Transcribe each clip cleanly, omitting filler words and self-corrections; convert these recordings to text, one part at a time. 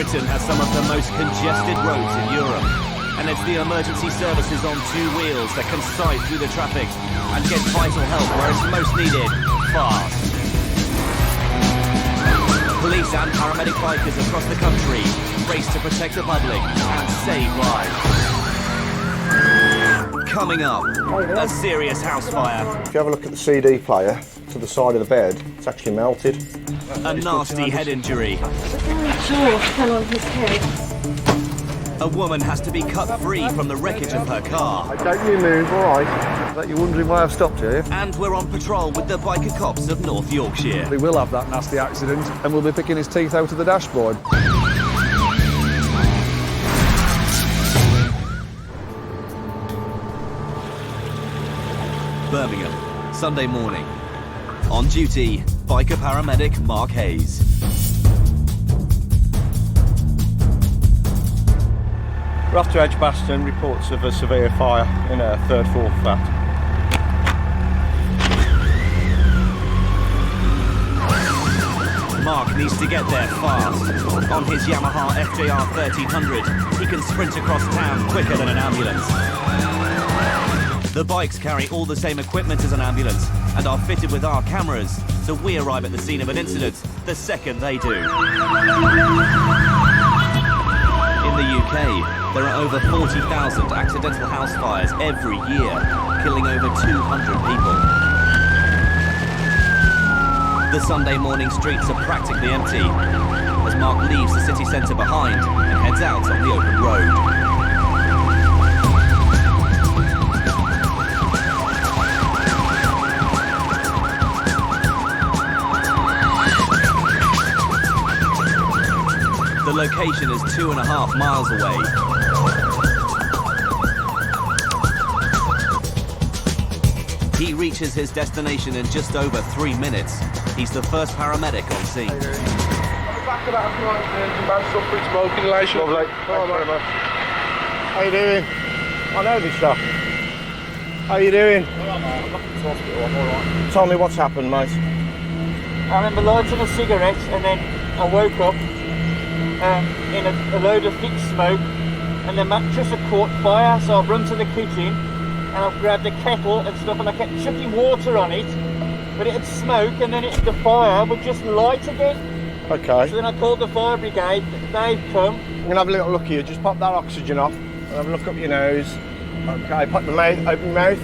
Britain has some of the most congested roads in Europe, and it's the emergency services on two wheels that can sight through the traffic and get vital help where it's most needed, fast. Police and paramedic bikers across the country race to protect the public and save lives. Coming up, a serious house fire. If you have a look at the CD player to the side of the bed, it's actually melted. A nasty head injury. The jaw fell on his head. A woman has to be cut free from the wreckage of her car. Don't you move, all right? Is that you're wondering why I've stopped you? And we're on patrol with the biker cops of North Yorkshire. We will have that nasty accident and we'll be picking his teeth out of the dashboard. Birmingham, Sunday morning. On duty, biker paramedic Mark Hayes. We're off to Edgbaston, reports of a severe fire in a third floor flat. Mark needs to get there fast. On his Yamaha FJR 1300, he can sprint across town quicker than an ambulance. The bikes carry all the same equipment as an ambulance and are fitted with our cameras, so we arrive at the scene of an incident the second they do. In the UK, there are over 40,000 accidental house fires every year, killing over 200 people. The Sunday morning streets are practically empty as Mark leaves the city centre behind and heads out on the open road. The location is 2.5 miles away. He reaches his destination in just over 3 minutes. He's the first paramedic on scene. On the back of that man suffering smoke inhalation. Lovely. Thanks very much. How you doing? I know this stuff. How you doing? Tell me what's happened, mate. I remember lighting a cigarette and then I woke up in a load of thick smoke and the mattress had caught fire, so I've run to the kitchen and I've grabbed a kettle and stuff and I kept chucking water on it, but it had smoke and then the fire would just light again. Okay. So then I called the fire brigade, they've come. I'm going to have a little look here. Just pop that oxygen off and have a look up your nose. Okay, pop the mouth, open your mouth.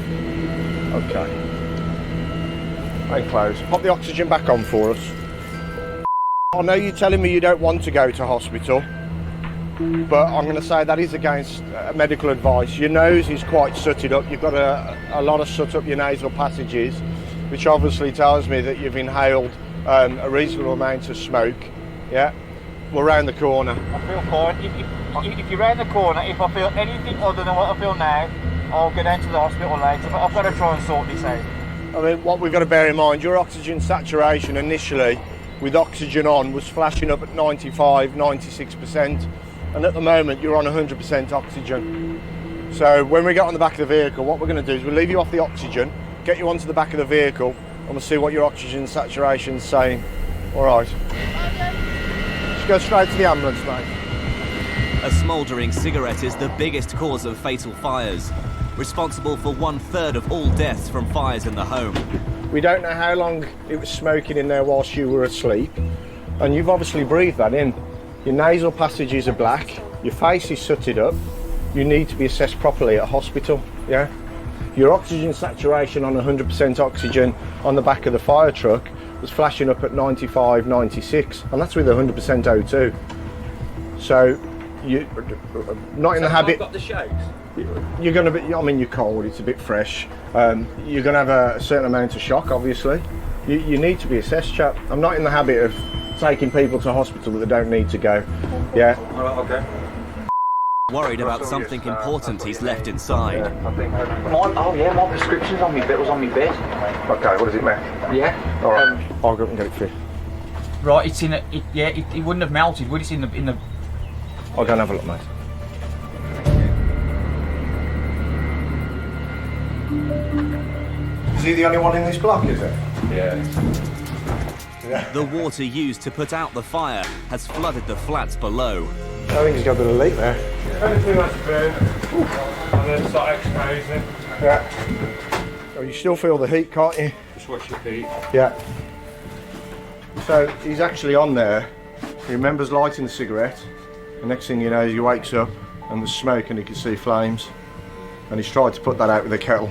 Okay. And close. Pop the oxygen back on for us. I know you're telling me you don't want to go to hospital, but I'm going to say that is against medical advice. Your nose is quite sooted up. You've got a lot of soot up your nasal passages, which obviously tells me that you've inhaled a reasonable amount of smoke. Yeah, we're round the corner. I feel fine. If you're round the corner, if I feel anything other than what I feel now, I'll go down to the hospital later, but I've got to try and sort this out. I mean, what we've got to bear in mind, your oxygen saturation initially with oxygen on was flashing up at 95, 96%, and at the moment you're on 100% oxygen. So when we get on the back of the vehicle, what we're going to do is we'll leave you off the oxygen, get you onto the back of the vehicle, and we'll see what your oxygen saturation's saying. All right. Just go straight to the ambulance, mate. A smouldering cigarette is the biggest cause of fatal fires, responsible for 1/3 of all deaths from fires in the home. We don't know how long it was smoking in there whilst you were asleep, and you've obviously breathed that in. Your nasal passages are black, your face is sooted up, you need to be assessed properly at a hospital, yeah? Your oxygen saturation on 100% oxygen on the back of the fire truck was flashing up at 95, 96, and that's with 100% O2. So, you're not in the habit... I've got the shakes. You're going to be, I mean, you're cold, it's a bit fresh. You're going to have a certain amount of shock, obviously. You need to be assessed, chap. I'm not in the habit of taking people to hospital that don't need to go. Yeah. All right, okay. Worried about something important he's left inside. My prescription's on me bed. Was on me bed. Okay, what does it mean? Yeah. All right, I'll go up and get it for you. Right, it's in a. It wouldn't have melted, would it? In the. I'll go and have a look, mate. Is he the only one in this block, is it? Yeah. Is The water used to put out the fire has flooded the flats below. I think he's got a bit of leak there. Anything that's burnt, and then start exposing. Yeah. Oh, you still feel the heat, can't you? Just wash your feet. Yeah. So he's actually on there. He remembers lighting the cigarette. The next thing you know, he wakes up and there's smoke and he can see flames. And he's tried to put that out with a kettle.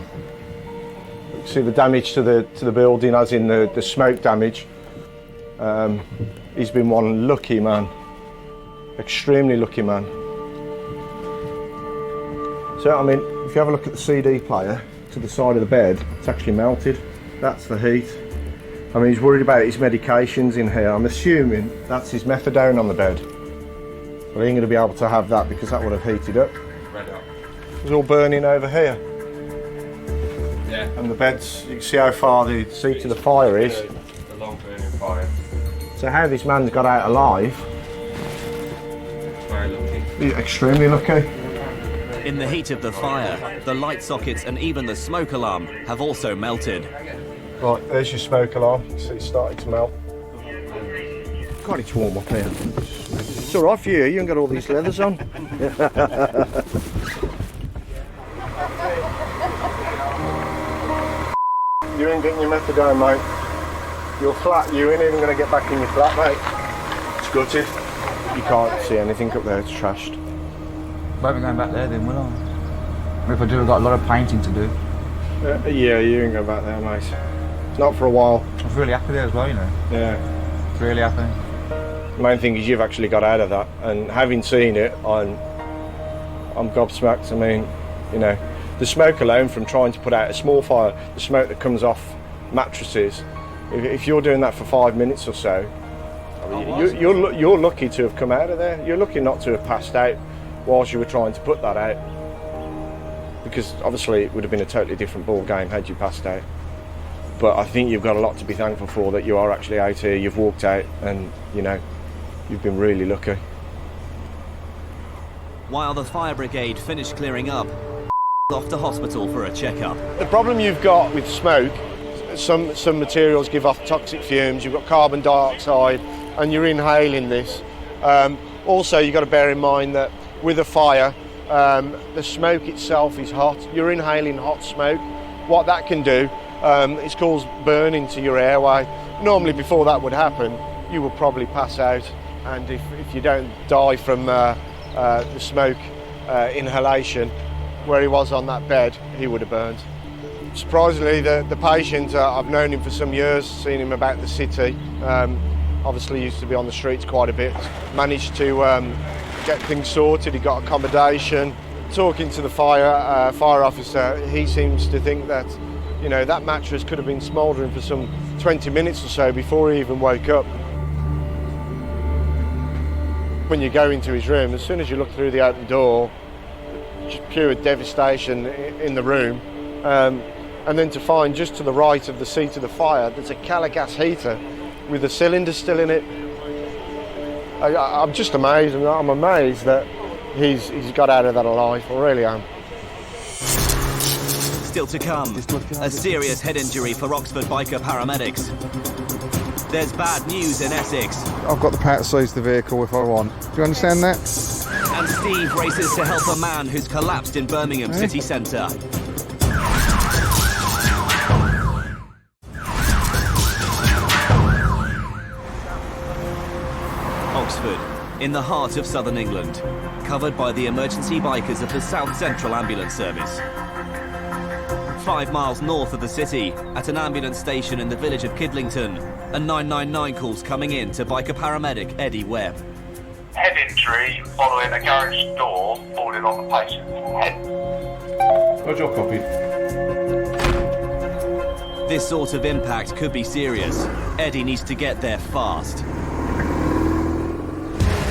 You can see the damage to the building, as in the smoke damage. He's been one lucky man. Extremely lucky man. So, I mean, if you have a look at the CD player to the side of the bed, it's actually melted. That's the heat. I mean, he's worried about his medications in here. I'm assuming that's his methadone on the bed. But he ain't going to be able to have that because that would have heated up. Red up. It's all burning over here. Yeah. And the beds, you can see how far the seat of the fire is. The long burning fire. So how this man's got out alive, Very lucky. he's extremely lucky. In the heat of the fire, the light sockets and even the smoke alarm have also melted. Right, there's your smoke alarm. You see it's starting to melt. God, it's warm up here. It's all right for you, you haven't got all these leathers on. You ain't getting your methadone, mate. You're flat, you ain't even going to get back in your flat, mate. It's gutted. You can't see anything up there, it's trashed. Won't be going back there then, will I? If I do, I've got a lot of painting to do. Yeah, you ain't going back there, mate. Not for a while. I was really happy there as well, you know. Yeah. Really happy. The main thing is you've actually got out of that, and having seen it, I'm gobsmacked. I mean, you know, the smoke alone from trying to put out a small fire, the smoke that comes off mattresses, if you're doing that for 5 minutes or so, I mean, you're lucky to have come out of there. You're lucky not to have passed out whilst you were trying to put that out, because obviously it would have been a totally different ball game had you passed out. But I think you've got a lot to be thankful for, that you are actually out here, you've walked out, and you know, you've been really lucky. While the fire brigade finished clearing up, off to hospital for a checkup. The problem you've got with smoke, some materials give off toxic fumes, you've got carbon dioxide, and you're inhaling this. Also, you've got to bear in mind that with a fire, the smoke itself is hot. You're inhaling hot smoke. What that can do, it's called burning to your airway. Normally, before that would happen, you will probably pass out, and if you don't die from the smoke inhalation, where he was on that bed, he would have burned. Surprisingly, the patient, I've known him for some years, seen him about the city, obviously used to be on the streets quite a bit, managed to get things sorted, he got accommodation. Talking to the fire officer, he seems to think that, you know, that mattress could have been smouldering for some 20 minutes or so before he even woke up. When you go into his room, as soon as you look through the open door, just pure devastation in the room. And then to find just to the right of the seat of the fire, there's a Cala gas heater with the cylinder still in it. I'm just amazed. I'm amazed that he's got out of that alive. I really am. Still to come, a serious head injury for Oxford biker paramedics. There's bad news in Essex. I've got the power to seize the vehicle if I want. Do you understand that? And Steve races to help a man who's collapsed in Birmingham city centre. Oxford, in the heart of southern England, covered by the emergency bikers of the South Central Ambulance Service. 5 miles north of the city, at an ambulance station in the village of Kidlington, a 999 call's coming in to biker paramedic Eddie Webb. Head injury following a garage door falling on the patient's head. What's your copy? This sort of impact could be serious. Eddie needs to get there fast.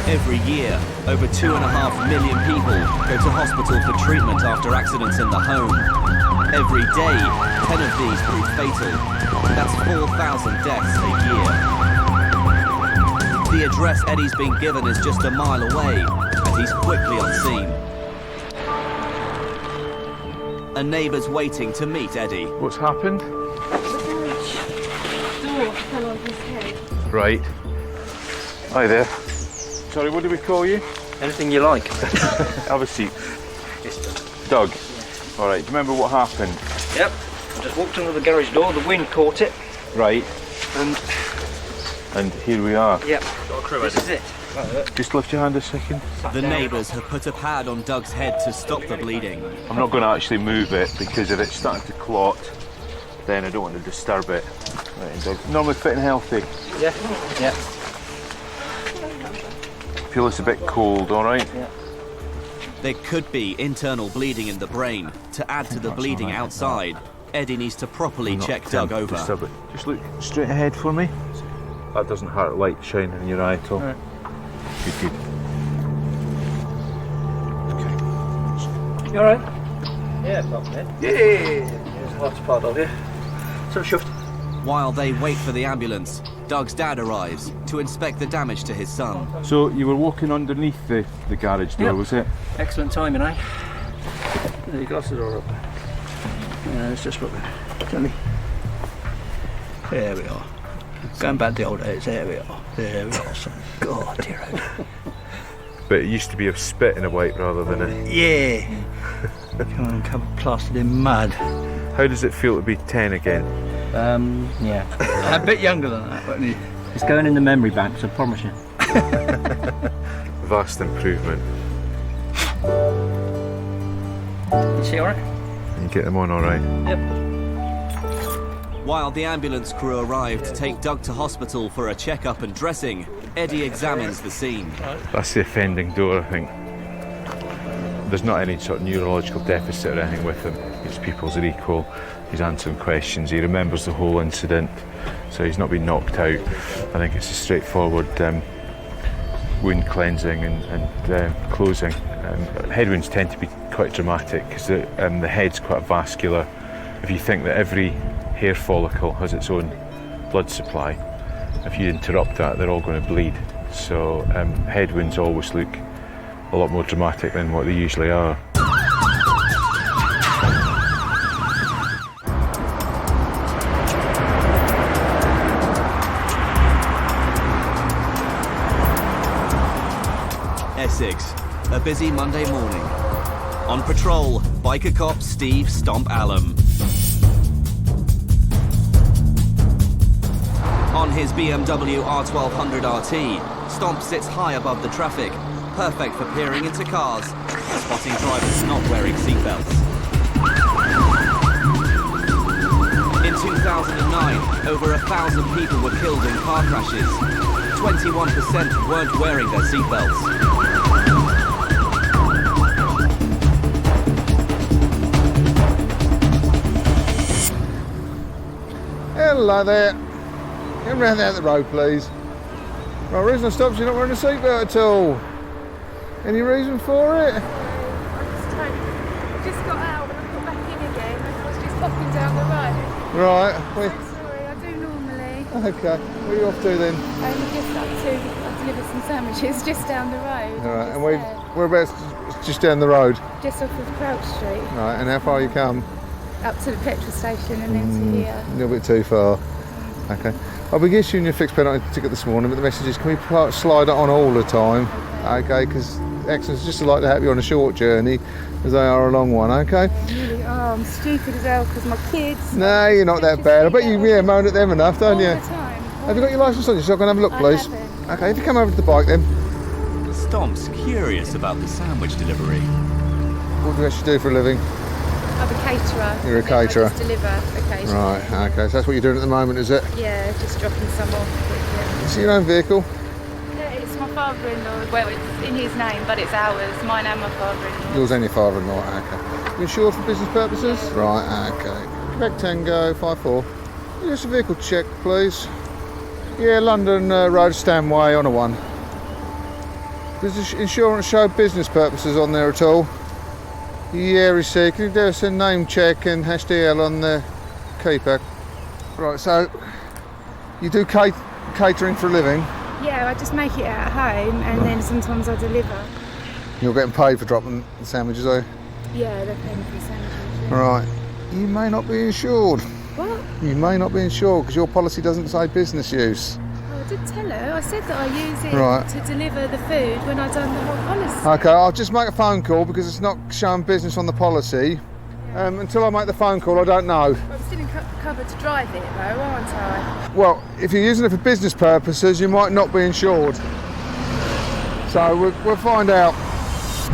Every year, over 2.5 million people go to hospital for treatment after accidents in the home. Every day, 10 of these prove fatal. That's 4,000 deaths a year. The address Eddie's been given is just a mile away, and he's quickly on scene. A neighbour's waiting to meet Eddie. What's happened? The garage door fell on his head. Right. Hi there. Sorry, what do we call you? Anything you like. Have a seat. Doug. All right, do you remember what happened? Yep. I just walked under the garage door, the wind caught it, Right. And here we are. yep, this is it. Just lift your hand a second. The neighbours have put a pad on Doug's head to stop the bleeding. I'm not going to actually move it because if it's starting to clot, then I don't want to disturb it. Right, and Doug, normally fit and healthy. Yeah, yeah. Feel it's a bit cold, all right? Yeah. There could be internal bleeding in the brain. To add to the bleeding outside, Eddie needs to properly I'm not check Doug tempted to over. disturb it. Just look straight ahead for me. That doesn't hurt light shining in your eye at all. Right. Good, good. You alright? Yeah, not bad. Yeah, there's lots part of you. So shuffed. While they wait for the ambulance, Doug's dad arrives to inspect the damage to his son. So you were walking underneath the garage door, Yep. was it? Excellent timing, eh? Your glasses are up. Yeah, it's just rubbish. Tell me. There we are. Going back to the old days, there we are. There we are, son. God, dear. But it used to be a spit in a wipe rather than a... Yeah. Come on, covered plastered in mud. How does it feel to be 10 again? Yeah. A bit younger than that, but it's going in the memory banks, I promise you. Vast improvement. You see alright? You get them on all right. Yep. While the ambulance crew arrive to take Doug to hospital for a checkup and dressing, Eddie examines the scene. That's the offending door, I think. There's not any sort of neurological deficit or anything with him. His pupils are equal. He's answering questions. He remembers the whole incident, so he's not been knocked out. I think it's a straightforward wound cleansing and closing. Head wounds tend to be quite dramatic because the head's quite vascular. If you think that every hair follicle has its own blood supply, if you interrupt that, they're all going to bleed. So head wounds always look a lot more dramatic than what they usually are. Essex, a busy Monday morning. On patrol, biker cop Steve Stomp Allen. On his BMW R1200 RT, Stomp sits high above the traffic, perfect for peering into cars, spotting drivers not wearing seatbelts. In 2009, over 1,000 people were killed in car crashes. 21% weren't wearing their seatbelts. Hello there. Come round there at the road, please. Right, reason I stopped, you're not wearing a seatbelt at all. Any reason for it? I just got out and I got back in again. I was just hopping down the road. Right. I'm sorry, I do normally. Okay. What are you off to then? Just up to, I deliver some sandwiches just down the road. All right. Just And there. whereabouts? Just down the road. Just off of Crouch Street. Right. And how far you come? Up to the petrol station and then to here. A little bit too far. Okay. I'll be issuing you a fixed penalty ticket this morning, but the message is, can we slide it on all the time? Okay, because accidents just like to have you on a short journey as they are a long one, okay? Really, I'm stupid as hell because my kids. No, you're not that bad. I bet you moan at them enough, don't all you? the time. Have you got your licence on you? So I can have a look, I please? haven't. Okay, if you come over to the bike then. Stomp's curious about the sandwich delivery. What do you actually do for a living? I'm a caterer. You're a and then I caterer. just deliver occasionally. Right, okay, so that's what you're doing at the moment, is it? Yeah, just dropping some off. Is it your own vehicle? Yeah, it's my father-in-law. Well, it's in his name, but it's ours. Mine and my father-in-law. Yours and your father-in-law, okay. You insured for business purposes? Right, okay. Quebec Tango 54. Just a vehicle check, please. Yeah, London Road Stanway on a 1. Does the insurance show business purposes on there at all? Yeah, receipt. Can you do us a name check and #DL on the keeper? Right, so you do catering for a living? Yeah, I just make it at home and then sometimes I deliver. You're getting paid for dropping the sandwiches, are you? Yeah, they're paying for the sandwiches. Right. You may not be insured. What? You may not be insured because your policy doesn't say business use. Oh, did tell her. I said that I use it Right. to deliver the food when I done the whole policy. Okay, I'll just make a phone call because it's not showing business on the policy. Until I make the phone call, I don't know. I'm still covered to drive it though, aren't I? Well, if you're using it for business purposes, you might not be insured. So we'll find out.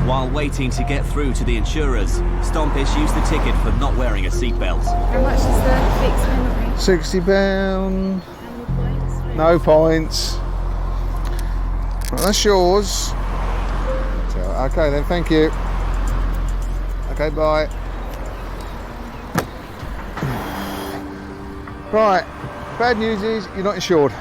While waiting to get through to the insurers, Stomp issues the ticket for not wearing a seatbelt. How much is the fixed penalty? £60. How many points? No points. Well, that's yours. So, okay then, thank you. Okay, bye. Right, bad news is you're not insured.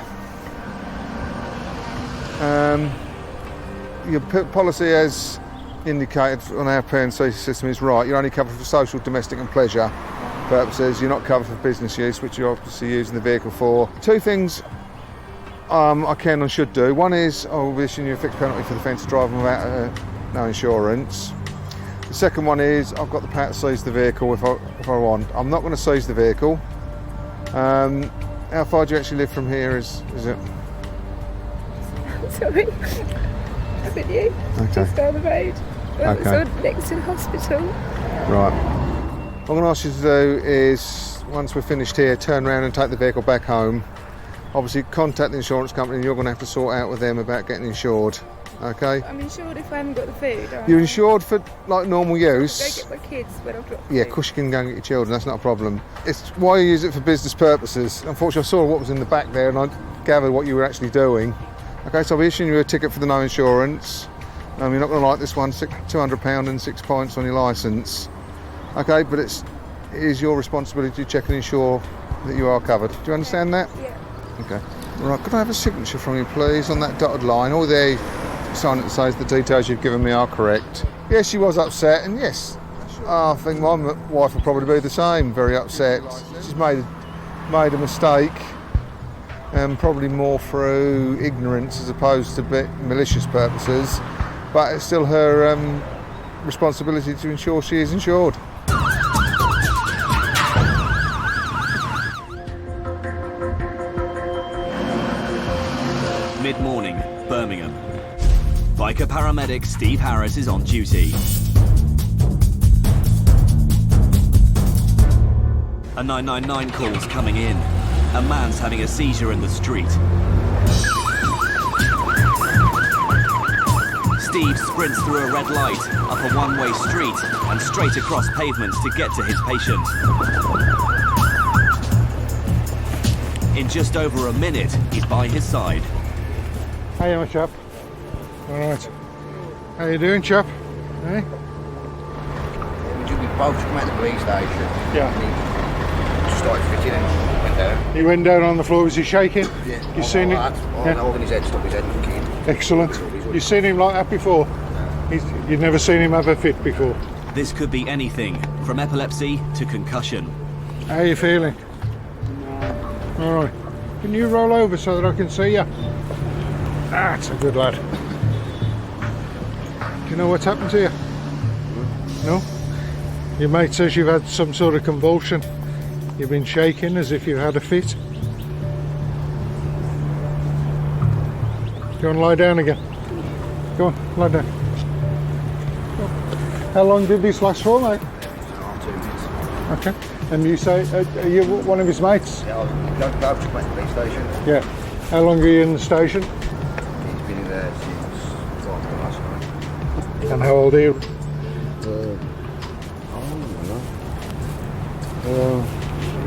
Your policy as indicated on our P&C system is right. You're only covered for social, domestic and pleasure purposes. You're not covered for business use, which you're obviously using the vehicle for. Two things I can and should do. One is I will be issuing you a fixed penalty for the offence of driving without no insurance. The second one is I've got the power to seize the vehicle if I want. I'm not going to seize the vehicle. How far do you actually live from here? Is it? Sorry. Haven't you? Okay. Just down the road. Okay. It's next to the hospital. Right. What I'm going to ask you to do is, once we're finished here, turn around and take the vehicle back home. Obviously, contact the insurance company and you're going to have to sort out with them about getting insured. Okay? I'm insured if I haven't got the food. Aren't You're I? insured for like normal use. Go get my kids when I've got the Yeah, of food. course you can go and get your children, that's not a problem. It's why you use it for business purposes. Unfortunately, I saw what was in the back there and I gathered what you were actually doing. Okay, so I'll be issuing you a ticket for the no insurance. You're not going to like this one, £200 and 6 points on your licence. Okay, but it is your responsibility to check and ensure that you are covered. Do you understand that? Yeah. Okay. Right, could I have a signature from you, please, on that dotted line? Or the sign that says the details you've given me are correct. Yes, she was upset, and yes, I think my wife will probably be the same, very upset. She's made a mistake, probably more through ignorance as opposed to malicious purposes, but it's still her responsibility to ensure she is insured. Mid-morning, Birmingham. Biker paramedic Steve Harris is on duty. A 999 call's coming in. A man's having a seizure in the street. Steve sprints through a red light, up a one-way street, and straight across pavements to get to his patient. In just over a minute, he's by his side. Hey, my chap. All right. How you doing, chap? Hey? Would you be both come out the police station? Yeah. And he just started fitting and went down. He went down on the floor. Was he shaking? Yeah. You seen him? Yeah. Holding his head, stop his head looking. Excellent. You seen him like that before? You'd never seen him have a fit before. This could be anything, from epilepsy to concussion. How are you feeling? All right. Can you roll over so that I can see you? That's a good lad. Do you know what's happened to you? No? Your mate says you've had some sort of convulsion. You've been shaking as if you had a fit. Do you want to lie down again? Go on, lie down. How long did this last for, mate? 2 minutes. Okay. And you say, are you one of his mates? Yeah, I've both come out the police station. Yeah. How long are you in the station? He's been in there since 5 last night. And how old are you?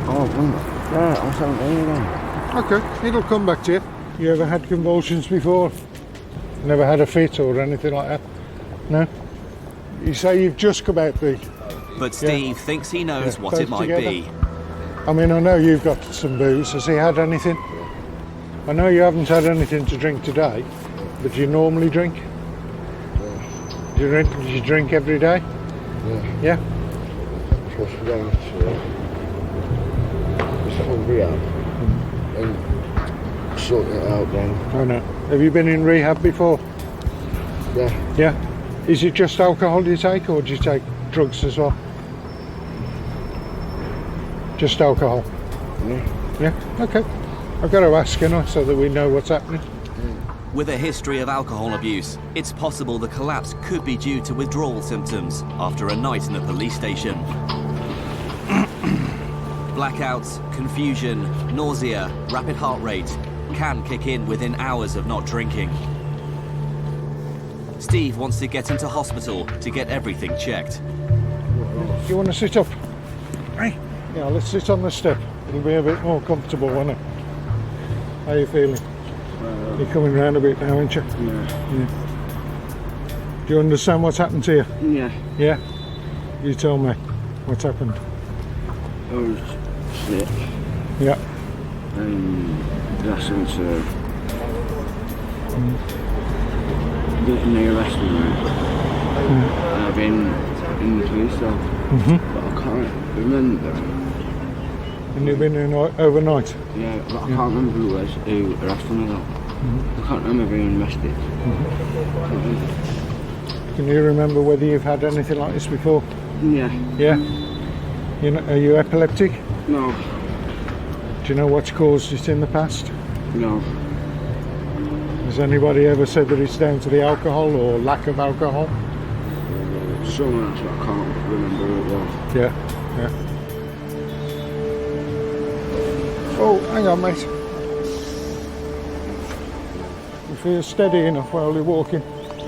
I'm 17 again. Okay, it'll come back to you. You ever had convulsions before? Never had a fit or anything like that? No? You say you've just come out the... But Steve thinks he knows what both it might together. be. I mean, I know you've got some booze. Has he had anything? I know you haven't had anything to drink today, but do you normally drink? Do you drink every day? Yeah? Supposed to go to rehab and sort it out then. I know. Have you been in rehab before? Yeah. Yeah? Is it just alcohol you take, or do you take drugs as well? Just alcohol? Yeah. Yeah? Okay. I've got to ask, you know, so that we know what's happening. With a history of alcohol abuse, it's possible the collapse could be due to withdrawal symptoms after a night in the police station. Blackouts, confusion, nausea, rapid heart rate can kick in within hours of not drinking. Steve wants to get into hospital to get everything checked. Do you want to sit up? Hey. Yeah, let's sit on the step. It'll be a bit more comfortable, won't it? How are you feeling? You're coming round a bit now, aren't you? Yeah. Do you understand what's happened to you? Yeah. Yeah? You tell me what's happened. I was sick Yeah. and that's into getting the arrested me. I've been in the police cell, but I can't remember. And you've been in overnight? Yeah, but I can't remember who arrested me though. I can't remember being arrested. Can you remember whether you've had anything like this before? Yeah. Yeah? You know, are you epileptic? No. Do you know what's caused it in the past? No. Has anybody ever said that it's down to the alcohol or lack of alcohol? Someone else, but I can't remember who it was. Yeah, yeah. Oh, hang on, mate. You feel steady enough while you're walking?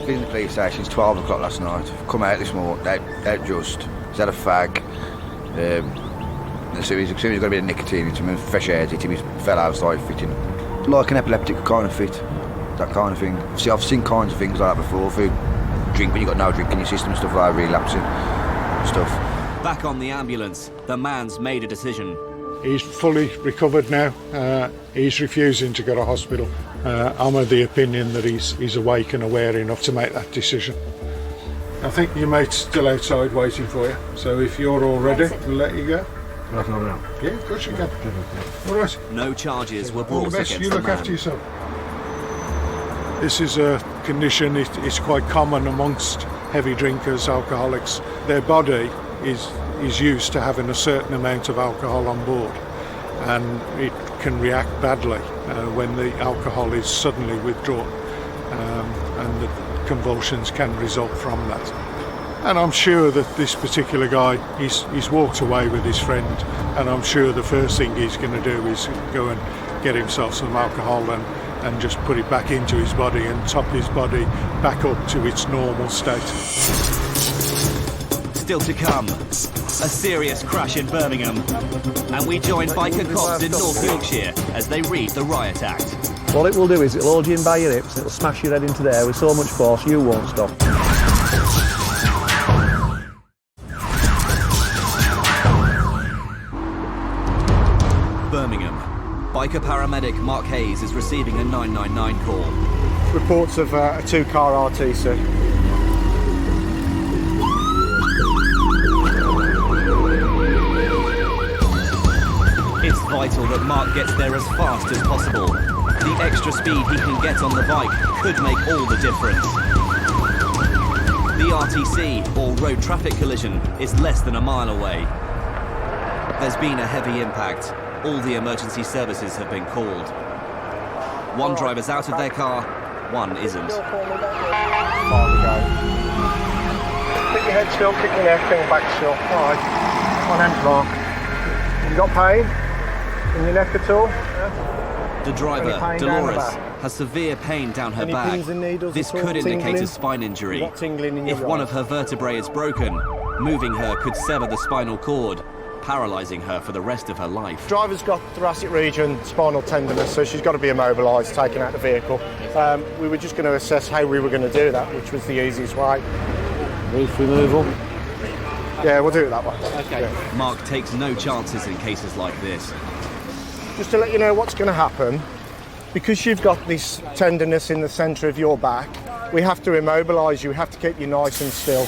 Been in the police station since 12 o'clock last night. Come out this morning, he's had a fag. As soon as he's got a bit of nicotine into him and fresh air hit him, he fell out, started fitting. Like an epileptic kind of fit, that kind of thing. See, I've seen kinds of things like that before, for drink when you've got no drink in your system and stuff like that, relapsing stuff. Back on the ambulance, the man's made a decision. He's fully recovered now. He's refusing to go to hospital. I'm of the opinion that he's awake and aware enough to make that decision. I think your mate's still outside waiting for you, so if you're all ready, we'll let you go. Yeah, of course you can. All right. No charges were All brought the best. against You the look man. after yourself. This is a condition, it's quite common amongst heavy drinkers, alcoholics. Their body is used to having a certain amount of alcohol on board, and it can react badly when the alcohol is suddenly withdrawn, and the convulsions can result from that. And I'm sure that this particular guy, he's walked away with his friend, and I'm sure the first thing he's going to do is go and get himself some alcohol and just put it back into his body and top his body back up to its normal state. Still to come, a serious crash in Birmingham, and we join biker cops in North Yorkshire as they read the Riot Act. What it will do is it'll hold you in by your hips, it'll smash your head into the air with so much force you won't stop. Birmingham. Biker paramedic Mark Hayes is receiving a 999 call. Reports of a two-car RTC. It's vital that Mark gets there as fast as possible. The extra speed he can get on the bike could make all the difference. The RTC, or road traffic collision, is less than a mile away. There's been a heavy impact. All the emergency services have been called. One driver's out of their car, one isn't. Keep your head still, keep your neck, bring it back still. Alright. My name's Mark. You got pain in your neck at all? Yeah. The driver, Any pain Dolores, down the back? has severe pain down her Any back. pins and needles This at all? could indicate Tingling? a spine injury. You got tingling in your If one right? of her vertebrae is broken, moving her could sever the spinal cord, paralysing her for the rest of her life. Driver's got thoracic region, spinal tenderness, so she's got to be immobilised, taken out of the vehicle. We were just going to assess how we were going to do that, which was the easiest way. Roof removal. Yeah, we'll do it that way. Okay. Yeah. Mark takes no chances in cases like this. Just to let you know what's going to happen, because you've got this tenderness in the centre of your back, we have to immobilise you, we have to keep you nice and still.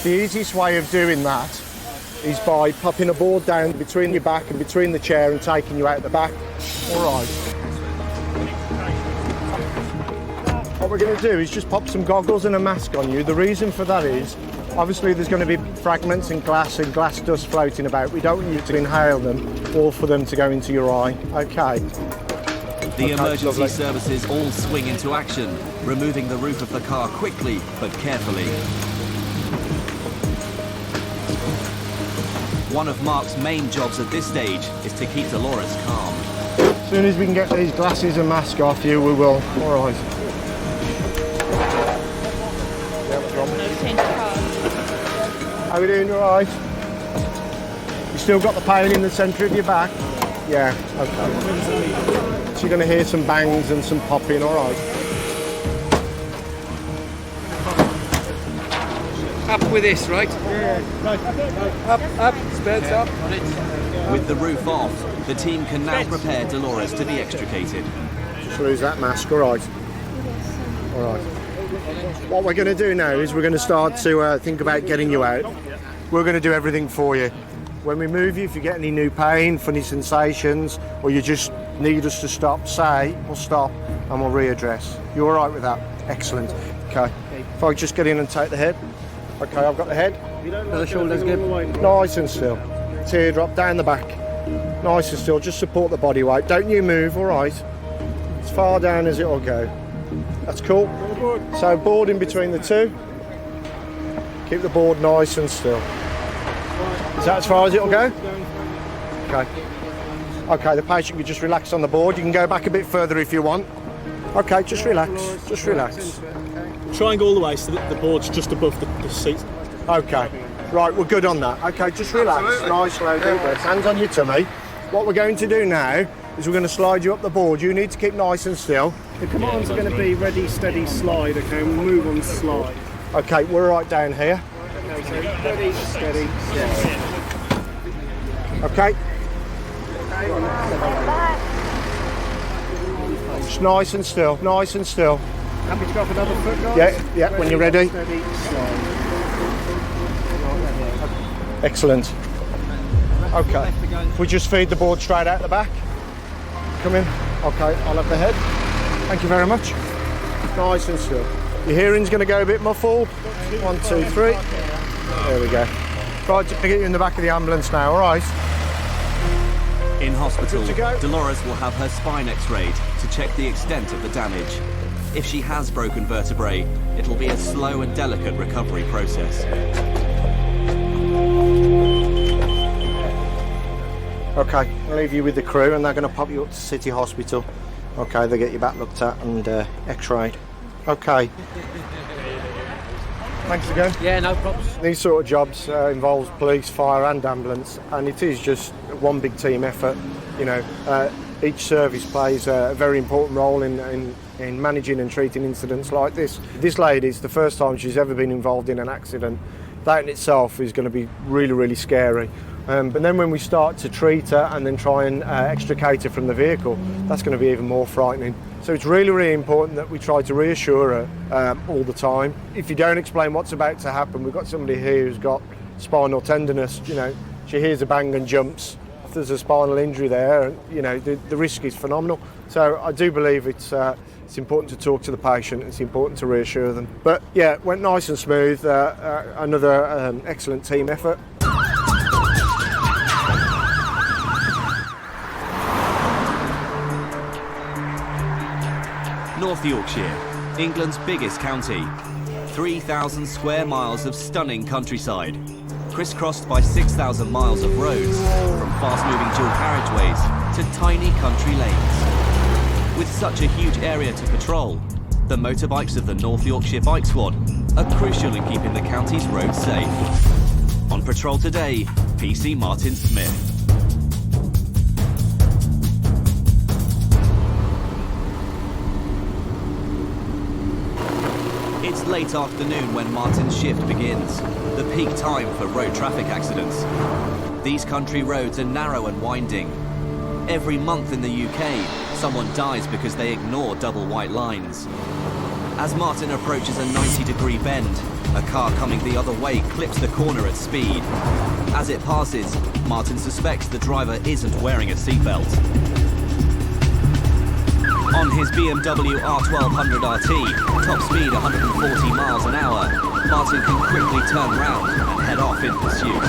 The easiest way of doing that is by popping a board down between your back and between the chair and taking you out the back. All right. What we're going to do is just pop some goggles and a mask on you. The reason for that is, obviously there's going to be fragments and glass dust floating about. We don't want you to inhale them or for them to go into your eye. Okay. The Okay, emergency lovely. services all swing into action, removing the roof of the car quickly but carefully. One of Mark's main jobs at this stage is to keep Dolores calm. As soon as we can get these glasses and mask off you, we will. All right. No change of cars. How are we doing? All right? You still got the pain in the centre of your back? Yeah, okay. So you're going to hear some bangs and some popping, all right? Up with this, right? Up, spades up. With the roof off, the team can now prepare Dolores to be extricated. Just lose that mask, all right? All right. What we're going to do now is we're going to start to think about getting you out. We're going to do everything for you. When we move you, if you get any new pain, funny sensations, or you just need us to stop, say, we'll stop and we'll readdress. You all right with that? Excellent. Okay. If I just get in and take the head. Okay, I've got the head. The shoulders good. Nice and still. Teardrop down the back. Nice and still. Just support the body weight. Don't you move, all right? As far down as it'll go. That's cool. So board in between the two. Keep the board nice and still. Is that as far as it'll go? Okay. Okay, the patient can just relax on the board. You can go back a bit further if you want. Okay, just relax. Just relax. Try and go all the way so that the board's just above the seat. Okay. Right, we're good on that. Okay, just relax. Nice, slow, deep breath. Hands on your tummy. What we're going to do now is we're going to slide you up the board. You need to keep nice and still. The commands are going to be ready, steady, slide, okay? We'll move on slide. Okay, we're right down here. Okay, so ready, steady, slide. Okay. Just nice and still, nice and still. Happy to go up another foot, guys? Yeah, when you're ready. Steady, slide. Excellent. Okay. If we just feed the board straight out the back. Come in. Okay, I'll have the head. Thank you very much. Nice and still. Your hearing's going to go a bit muffled. 1, 2, 3. There we go. Right, to get you in the back of the ambulance now, all right? In hospital, Good to go. Dolores will have her spine x-rayed to check the extent of the damage. If she has broken vertebrae, it'll be a slow and delicate recovery process. Okay, I'll leave you with the crew and they're going to pop you up to City Hospital. Okay, they'll get your back looked at and x-rayed. Okay. Thanks again. Yeah, no problems. These sort of jobs involves police, fire and ambulance, and it is just one big team effort. You know, each service plays a very important role in managing and treating incidents like this. This lady's the first time she's ever been involved in an accident. That in itself is going to be really, really scary. But then when we start to treat her and then try and extricate her from the vehicle, that's going to be even more frightening. So it's really, really important that we try to reassure her all the time. If you don't explain what's about to happen, we've got somebody here who's got spinal tenderness. You know, she hears a bang and jumps. If there's a spinal injury there, you know, the risk is phenomenal. So I do believe it's important to talk to the patient. It's important to reassure them. But yeah, it went nice and smooth. Another excellent team effort. North Yorkshire, England's biggest county. 3,000 square miles of stunning countryside, crisscrossed by 6,000 miles of roads, from fast-moving dual carriageways to tiny country lanes. With such a huge area to patrol, the motorbikes of the North Yorkshire Bike Squad are crucial in keeping the county's roads safe. On patrol today, PC Martin Smith. It's late afternoon when Martin's shift begins, the peak time for road traffic accidents. These country roads are narrow and winding. Every month in the UK, someone dies because they ignore double white lines. As Martin approaches a 90-degree bend, a car coming the other way clips the corner at speed. As it passes, Martin suspects the driver isn't wearing a seatbelt. On his BMW R1200 RT, top speed 140 miles an hour, Martin can quickly turn round and head off in pursuit.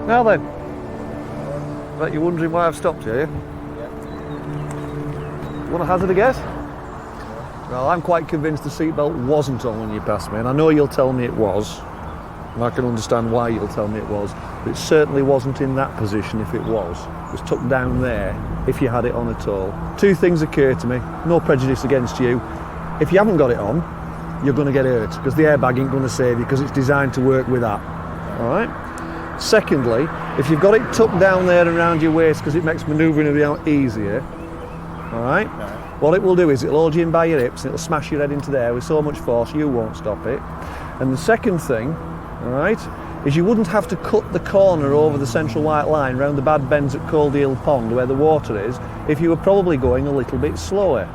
Now then. Bet you're wondering why I've stopped you, are you? Want to hazard a guess? Well, I'm quite convinced the seatbelt wasn't on when you passed me, and I know you'll tell me it was, and I can understand why you'll tell me it was, but it certainly wasn't in that position if it was. It was tucked down there if you had it on at all. Two things occur to me, no prejudice against you. If you haven't got it on, you're going to get hurt, because the airbag ain't going to save you, because it's designed to work with that. Alright? Secondly, if you've got it tucked down there around your waist because it makes manoeuvring around easier, alright, what it will do is it'll hold you in by your hips and it'll smash your head into there with so much force you won't stop it. And the second thing, alright, is you wouldn't have to cut the corner over the central white line round the bad bends at Coldale Pond where the water is if you were probably going a little bit slower.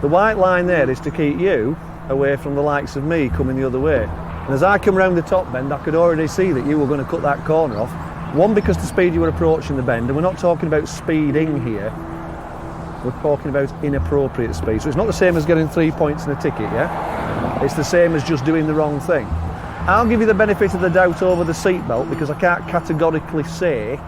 The white line there is to keep you away from the likes of me coming the other way. And as I come round the top bend, I could already see that you were going to cut that corner off. One, because the speed you were approaching the bend, and we're not talking about speeding here, we're talking about inappropriate speed. So it's not the same as getting 3 points and a ticket, yeah? It's the same as just doing the wrong thing. I'll give you the benefit of the doubt over the seatbelt because I can't categorically say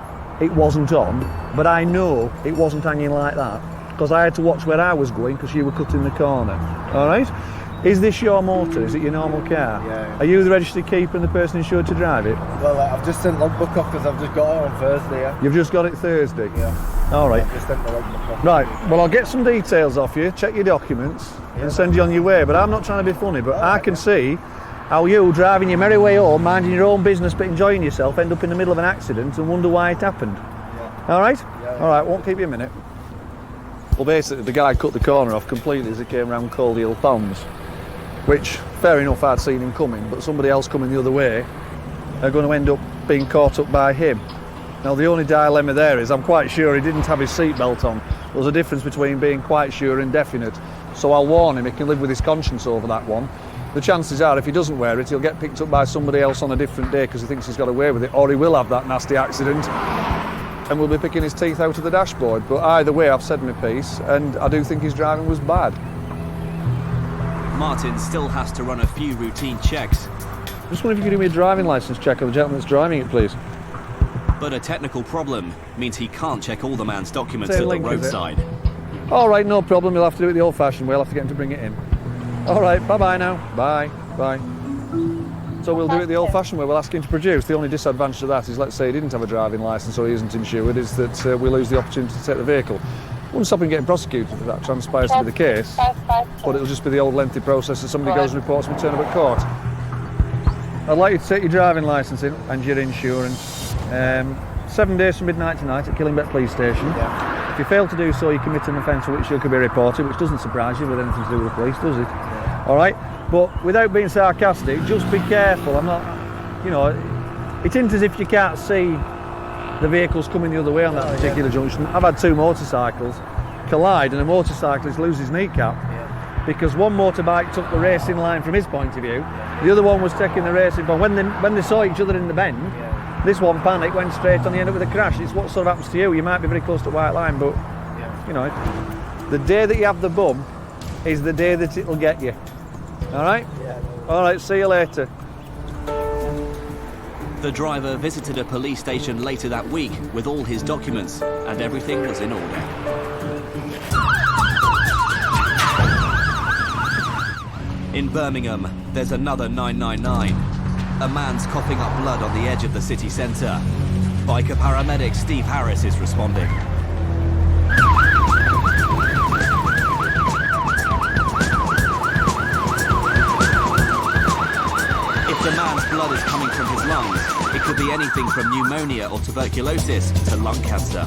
it wasn't on, but I know it wasn't hanging like that because I had to watch where I was going because you were cutting the corner. All right? Is this your motor? Is it your normal car? Yeah. Are you the registered keeper and the person insured to drive it? Well, I've just sent logbook off because I've just got it on Thursday. Yeah. You've just got it Thursday? Yeah. All right. I've just sent the logbook off. Right, well I'll get some details off you, check your documents and send you on your way, but I'm not trying to be funny, but I can see how you, driving your merry way home, minding your own business but enjoying yourself, end up in the middle of an accident and wonder why it happened. Yeah. All right? Yeah. All right, won't keep you a minute. Well, basically the guy cut the corner off completely as he came round Coldale Ponds, which, fair enough, I'd seen him coming, but somebody else coming the other way are going to end up being caught up by him. Now the only dilemma there is I'm quite sure he didn't have his seatbelt on. There's a difference between being quite sure and definite. So I'll warn him, he can live with his conscience over that one. The chances are if he doesn't wear it, he'll get picked up by somebody else on a different day because he thinks he's got away with it, or he will have that nasty accident and we'll be picking his teeth out of the dashboard. But either way, I've said my piece, and I do think his driving was bad. Martin still has to run a few routine checks. Just wonder if you could do me a driving licence check of the gentleman that's driving it, please. But a technical problem means he can't check all the man's documents Same at the link, is it? roadside. All right, no problem. You'll have to do it the old-fashioned way. I'll have to get him to bring it in. All right, bye-bye now. Bye. Bye. So we'll do it the old-fashioned way. We'll ask him to produce. The only disadvantage of that is, let's say he didn't have a driving licence or he isn't insured, is that we lose the opportunity to take the vehicle. Wouldn't stop him getting prosecuted if that transpires to be the case, but it'll just be the old lengthy process that somebody goes and reports and we turn up at court. I'd like you to take your driving licence in and your insurance. 7 days from midnight tonight at Killingbeck Police Station. Yeah. If you fail to do so, you commit an offence for which you could be reported, which doesn't surprise you with anything to do with the police, does it? Yeah. All right? But without being sarcastic, just be careful. I'm not, you know, it isn't as if you can't see the vehicles coming the other way on that particular junction. I've had two motorcycles collide and a motorcyclist lose his kneecap because one motorbike took the racing line from his point of view, the other one was taking the racing point. When they saw each other in the bend, this one panicked, went straight on, the end up with a crash. It's what sort of happens to you. You might be very close to white line, but you know, the day that you have the bum is the day that it'll get you. All right? All right, see you later. The driver visited a police station later that week with all his documents, and everything was in order. In Birmingham, there's another 999. A man's coughing up blood on the edge of the city centre. Biker paramedic Steve Harris is responding. If the man's blood is coming from his lungs, it could be anything from pneumonia or tuberculosis to lung cancer.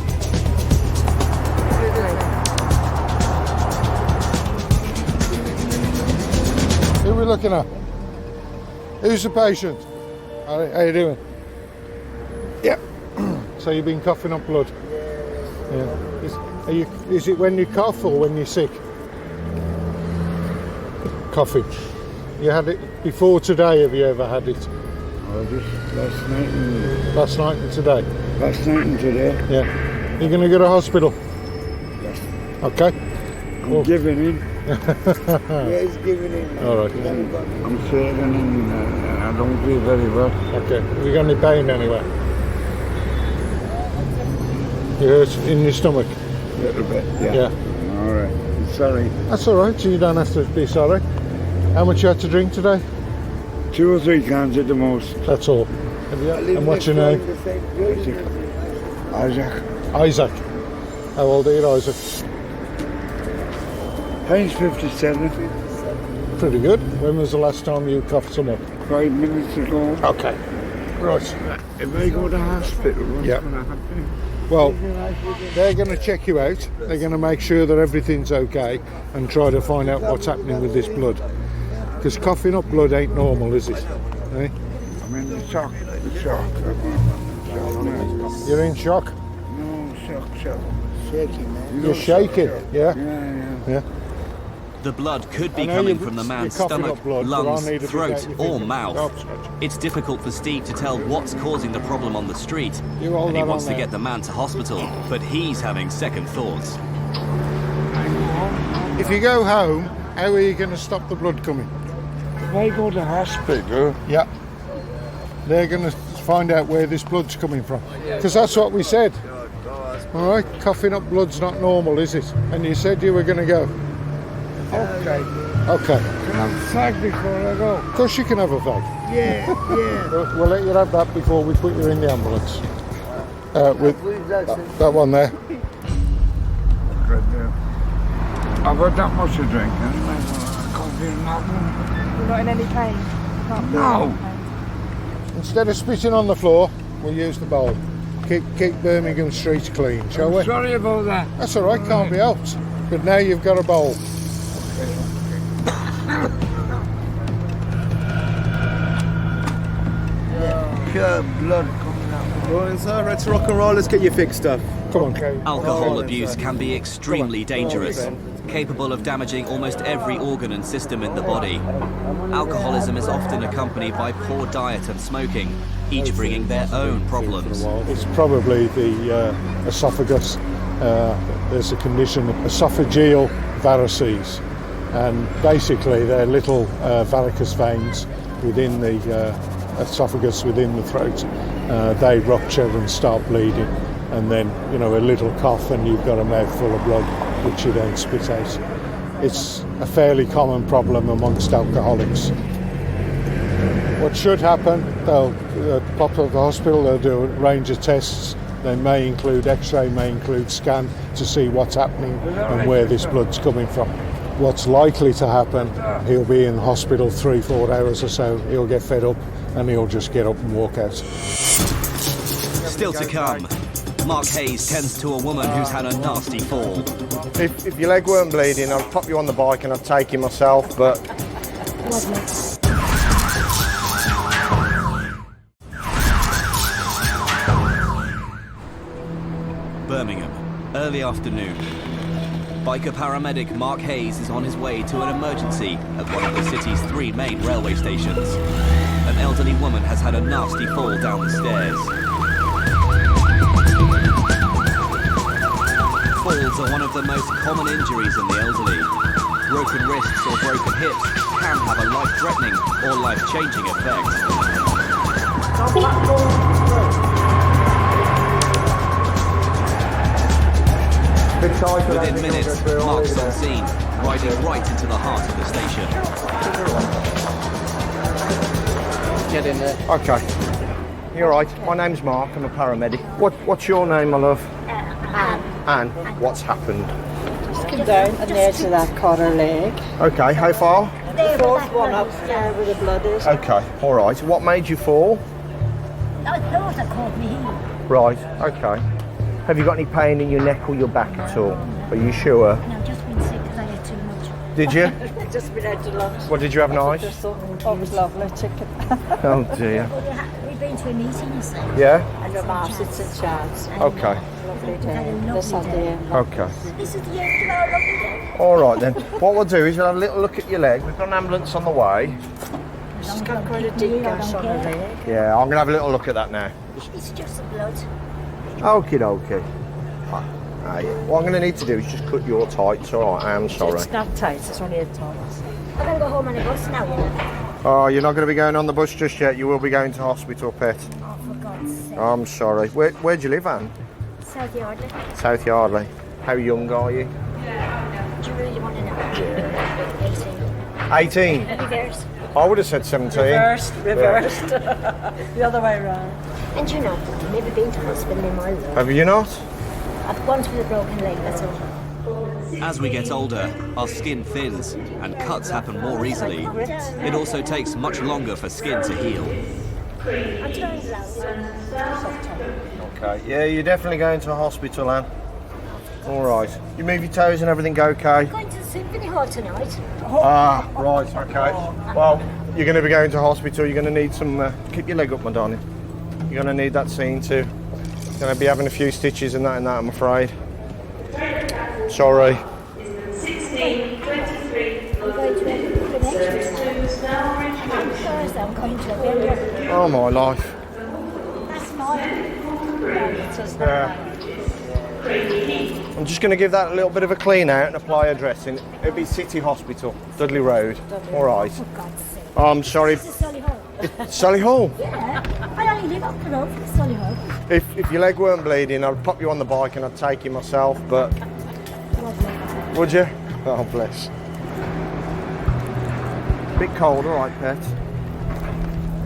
Who are we looking at? Who's the patient? How you doing? Yeah. So you've been coughing up blood? Yeah. Is it when you cough or when you're sick? Coughing. You had it before today, have you ever had it? Oh, just last night and... Last night and today? Last night and today. Yeah. You're going to go to hospital? Yes. Okay. I'm giving in. Yeah, he's giving in. All right. I'm saving in and I don't feel very well. Okay. Have you got any pain anyway? You hurt in your stomach? A little bit, yeah. Yeah. All right. Sorry. That's all right, so you don't have to be sorry. How much you had to drink today? 2 or 3 cans at the most. That's all. And what's your name? Isaac. Isaac. How old are you, Isaac? Page 57. Pretty good. When was the last time you coughed someone? 5 minutes ago. Okay. Right. If I go to hospital, what's Yeah. going to happen? Well, they're going to check you out. They're going to make sure that everything's okay and try to find out what's happening with this blood. Because coughing up blood ain't normal, is it? Eh? I'm in the shock. The shock. You're in shock? No, shock. Shaking, man. You're shaking, yeah? Yeah. The blood could be I know coming you're- from the you're man's coughing stomach, up blood, but I lungs, need to throat, get your or finger. mouth. Oh, scratch. It's difficult for Steve to tell what's causing the problem on the street, You hold and he that wants on to there. get the man to hospital, but he's having second thoughts. If you go home, how are you going to stop the blood coming? If I go to hospital, Yeah. They're going to find out where this blood's coming from. Because that's what we said. All right, coughing up blood's not normal, is it? And you said you were going to go. okay. Okay. Can I have a fag before I go? Of course you can have a fag. Yeah. We'll let you have that before we put you in the ambulance. With that one there. I've had that much to drink, and I can't feel nothing. You're not in any pain? No. Instead of spitting on the floor, we'll use the bowl. Keep Birmingham streets clean, shall we? Sorry about that. That's all right, can't be helped. But now you've got a bowl. Pure blood coming out. Morning, sir. Ready to rock and roll? Let's get you fixed up. Come on. Alcohol abuse can be extremely dangerous, capable of damaging almost every organ and system in the body. Alcoholism is often accompanied by poor diet and smoking, each bringing their own problems. It's probably the esophagus. There's a condition, esophageal varices, and basically they're little varicose veins within the esophagus, within the throat. They rupture and start bleeding, and then a little cough and you've got a mouthful of blood which you then spit out. It's a fairly common problem amongst alcoholics. What should happen, they'll pop up the hospital, they'll do a range of tests. They may include X-ray, may include scan to see what's happening and where this blood's coming from. What's likely to happen, he'll be in hospital 3-4 hours or so, he'll get fed up and he'll just get up and walk out. Still to come, Mark Hayes tends to a woman who's had a nasty fall. If your leg weren't bleeding, I'd pop you on the bike and I'd take you myself, but... Birmingham, early afternoon. Biker paramedic Mark Hayes is on his way to an emergency at one of the city's 3 main railway stations. An elderly woman has had a nasty fall down the stairs. Falls are one of the most common injuries in the elderly. Broken wrists or broken hips can have a life-threatening or life-changing effect. Within minutes, Mark's on scene, riding right into the heart of the station. Get in there. Okay. You're right. My name's Mark. I'm a paramedic. What's your name, my love? Anne. What's happened? Just come down and there's that cut her leg. Okay. How far? The fourth one up there where the blood is. Okay. All right. What made you fall? Those that caught me here. Right. Okay. Have you got any pain in your neck or your back at all? Are you sure? I've just been sick because I ate too much. Did you? Just been out to lunch. What did you have nice? Oh, it was lovely chicken. Oh dear. We've been to a meeting, you see. Yeah? And your mum sits in charge. Okay. Lovely day. This Sunday. Okay. This is the end of our lovely day. All right then. What we'll do is we'll have a little look at your leg. We've got an ambulance on the way. She's got quite a deep gash on her leg. Yeah, I'm going to have a little look at that now. It's just the blood. Okie dokie. What I'm going to need to do is just cut your tights, alright? I'm sorry. It's not tight, it's only a tight. I'm going to go home on a bus now. Oh, you're not going to be going on the bus just yet. You will be going to hospital, pet. Oh, for God's sake. I'm sorry. Where do you live, Anne? South Yardley. South Yardley. How young are you? Do you really want to know? 18. 18. Reverse. I would have said 17. Reversed. The other way around. And you know, I've never been to hospital in my life. Have you not? I've once with a broken leg, that's all. As we get older, our skin thins and cuts happen more easily. It also takes much longer for skin to heal. I'm trying loud. Okay. Yeah, you're definitely going to a hospital, Anne. All right. You move your toes and everything okay? I'm going to the symphony hall tonight. Ah, right, okay. Well, you're going to be going to hospital. You're going to need some... keep your leg up, my darling. You're going to need that scene too. You're going to be having a few stitches and that, I'm afraid. Sorry. 16, 23. I'm going to I'm going to a vendor. Oh, my life. That's mine. I'm just going to give that a little bit of a clean out and apply a dressing. It'll be City Hospital, Dudley Road. All right. For God's sake. Oh, I'm sorry. This is Solihull. Solihull? Yeah. I only live up the road from Solihull. If your leg weren't bleeding, I'd pop you on the bike and I'd take you myself, but... Would you? Oh, bless. Bit cold, all right, pet.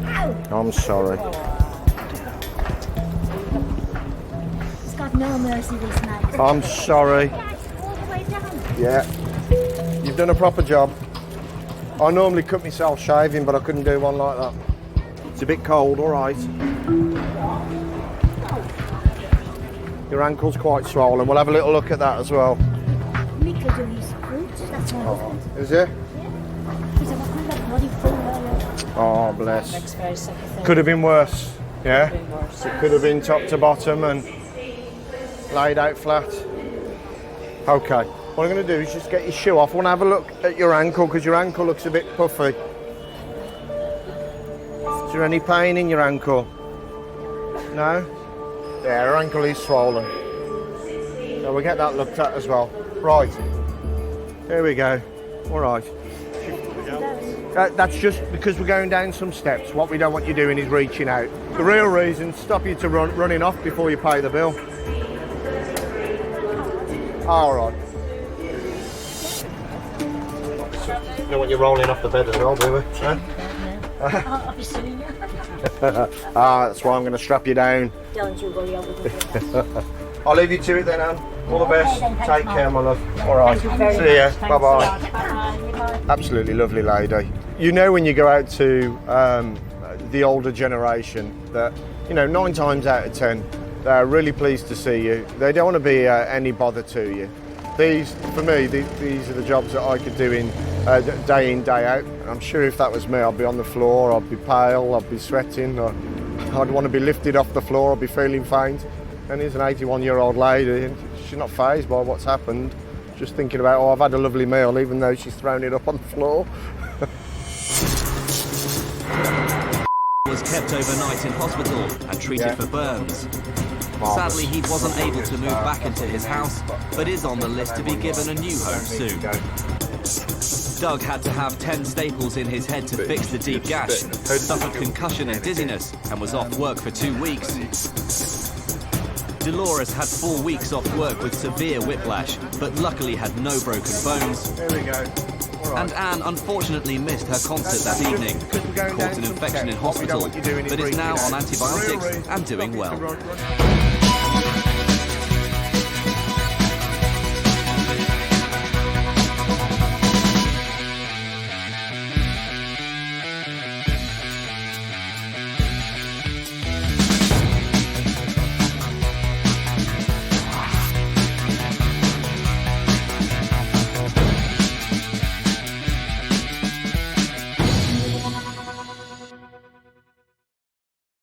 Ow. I'm sorry. It's got no mercy this night. I'm sorry. Yeah, it's all the way down. Yeah. You've done a proper job. I normally cut myself shaving, but I couldn't do one like that. It's a bit cold, all right. Your ankle's quite swollen. We'll have a little look at that as well. Mick will do his fruit. That's my husband. Is it? He's a kind of bloody fool. Oh, bless. Next very sympathetic. Could have been worse. Yeah? Could have been worse. It could have been top to bottom and laid out flat. Okay. What I'm going to do is just get your shoe off. I want to have a look at your ankle because your ankle looks a bit puffy. Is there any pain in your ankle? No? Yeah, her ankle is swollen. So we'll get that looked at as well. Right. There we go. All right. That's just because we're going down some steps. What we don't want you doing is reaching out. The real reason, stop you to running off before you pay the bill. All right. Don't want you rolling off the bed as well, do we? Huh? I'll be seeing you. That's why I'm going to strap you down. Don't you worry, I'll be good. I'll leave you to it then, Anne. All the best. Okay, then, thanks, Take Mark. care, my love. All right. Thank you very See ya. much. Bye-bye. Bye-bye. Absolutely lovely lady. You know when you go out to the older generation that, 9 times out of 10, they're really pleased to see you. They don't want to be any bother to you. For me, these are the jobs that I could do day in, day out. I'm sure if that was me, I'd be on the floor, I'd be pale, I'd be sweating, I'd want to be lifted off the floor, I'd be feeling faint. And here's an 81-year-old lady, and she's not fazed by what's happened. Just thinking about, I've had a lovely meal, even though she's thrown it up on the floor. Was kept overnight in hospital and treated for burns. Sadly, he wasn't able to move back into his house, but is on the list to be given a new home soon. Doug had to have 10 staples in his head to fix the deep gash, suffered concussion and dizziness, and was off work for 2 weeks. Dolores had 4 weeks off work with severe whiplash, but luckily had no broken bones. There we go. And Anne unfortunately missed her concert that evening, caught an infection in hospital, but is now on antibiotics and doing well.